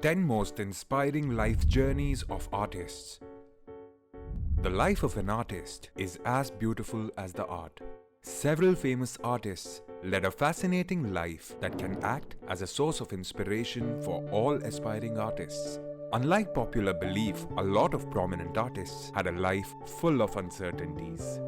10 most inspiring life journeys of artists. The life of an artist is as beautiful as the art. Several famous artists led a fascinating life that can act as a source of inspiration for all aspiring artists. Unlike popular belief, a lot of prominent artists had a life full of uncertainties.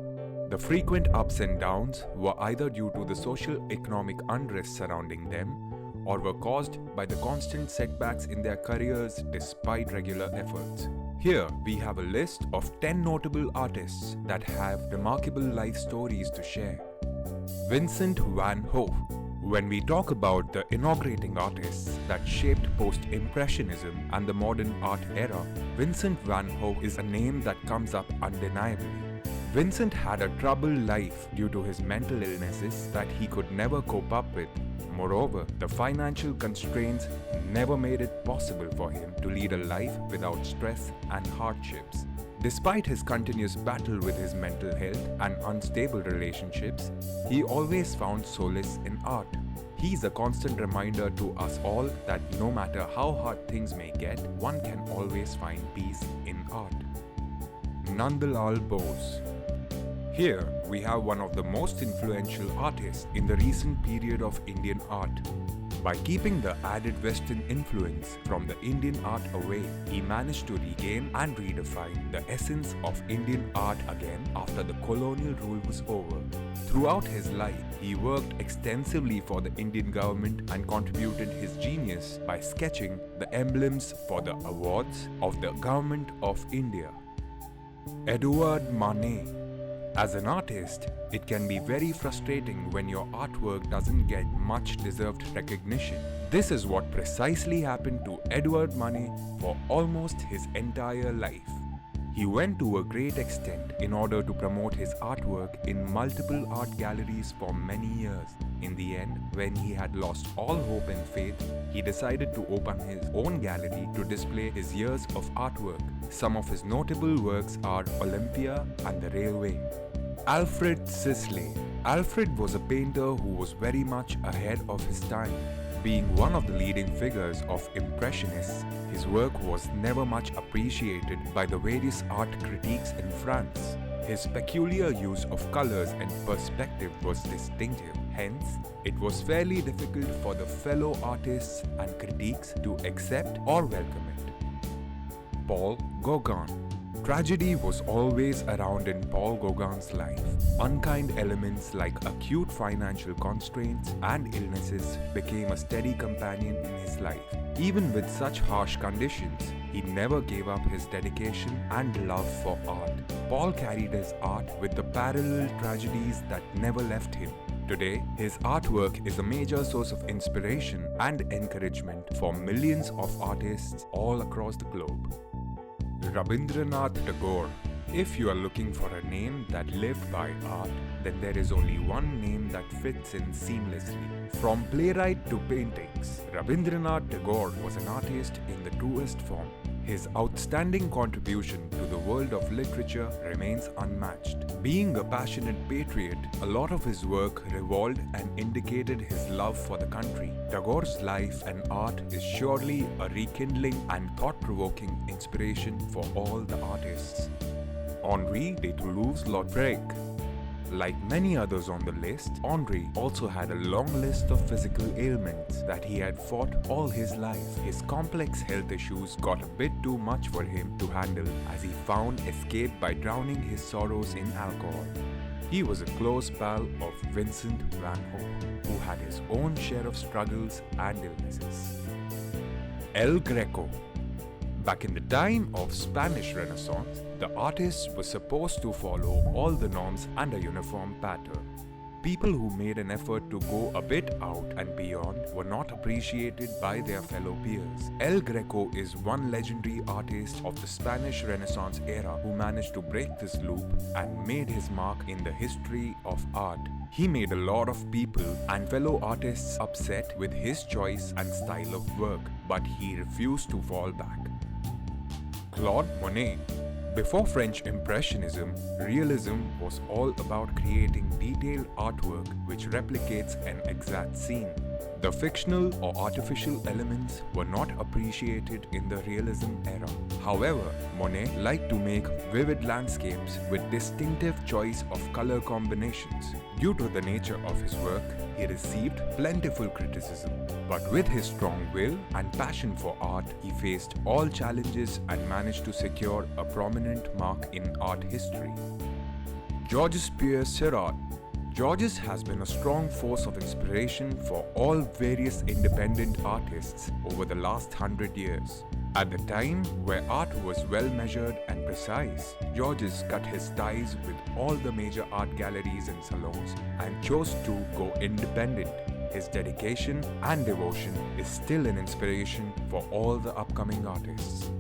The frequent ups and downs were either due to the social-economic unrest surrounding them or were caused by the constant setbacks in their careers despite regular efforts. Here we have a list of 10 notable artists that have remarkable life stories to share. Vincent van Gogh. When we talk about the inaugurating artists that shaped post-impressionism and the modern art era, Vincent van Gogh is a name that comes up undeniably. Vincent had a troubled life due to his mental illnesses that he could never cope up with. Moreover, the financial constraints never made it possible for him to lead a life without stress and hardships. Despite his continuous battle with his mental health and unstable relationships, he always found solace in art. He is a constant reminder to us all that no matter how hard things may get, one can always find peace in art. Nandalal Bose. Here we have one of the most influential artists in the recent period of Indian art. By keeping the added Western influence from the Indian art away, he managed to regain and redefine the essence of Indian art again after the colonial rule was over. Throughout his life, he worked extensively for the Indian government and contributed his genius by sketching the emblems for the awards of the Government of India. Edouard Manet. As an artist, it can be very frustrating when your artwork doesn't get much deserved recognition. This is what precisely happened to Edouard Manet for almost his entire life. He went to a great extent in order to promote his artwork in multiple art galleries for many years. In the end, when he had lost all hope and faith, he decided to open his own gallery to display his years of artwork. Some of his notable works are Olympia and the Railway. Alfred Sisley. Alfred was a painter who was very much ahead of his time. Being one of the leading figures of Impressionists, his work was never much appreciated by the various art critiques in France. His peculiar use of colors and perspective was distinctive. Hence, it was fairly difficult for the fellow artists and critiques to accept or welcome it. Paul Gauguin. Tragedy was always around in Paul Gauguin's life. Unkind elements like acute financial constraints and illnesses became a steady companion in his life. Even with such harsh conditions, he never gave up his dedication and love for art. Paul carried his art with the parallel tragedies that never left him. Today, his artwork is a major source of inspiration and encouragement for millions of artists all across the globe. Rabindranath Tagore. If you are looking for a name that lived by art, then there is only one name that fits in seamlessly. From playwright to paintings, Rabindranath Tagore was an artist in the truest form. His outstanding contribution to the world of literature remains unmatched. Being a passionate patriot, a lot of his work revolved and indicated his love for the country. Tagore's life and art is surely a rekindling and thought-provoking inspiration for all the artists. Henri de Toulouse-Lautrec. Like many others on the list, Henri also had a long list of physical ailments that he had fought all his life. His complex health issues got a bit too much for him to handle as he found escape by drowning his sorrows in alcohol. He was a close pal of Vincent van Gogh, who had his own share of struggles and illnesses. El Greco. Back in the time of Spanish Renaissance, the artists were supposed to follow all the norms and a uniform pattern. People who made an effort to go a bit out and beyond were not appreciated by their fellow peers. El Greco is one legendary artist of the Spanish Renaissance era who managed to break this loop and made his mark in the history of art. He made a lot of people and fellow artists upset with his choice and style of work, but he refused to fall back. Claude Monet. Before French Impressionism, realism was all about creating detailed artwork which replicates an exact scene. The fictional or artificial elements were not appreciated in the realism era. However, Monet liked to make vivid landscapes with distinctive choice of color combinations. Due to the nature of his work, he received plentiful criticism. But with his strong will and passion for art, he faced all challenges and managed to secure a prominent mark in art history. Georges Pierre Seurat. Georges has been a strong force of inspiration for all various independent artists over the last 100 years. At the time where art was well measured and precise, Georges cut his ties with all the major art galleries and salons and chose to go independent. His dedication and devotion is still an inspiration for all the upcoming artists.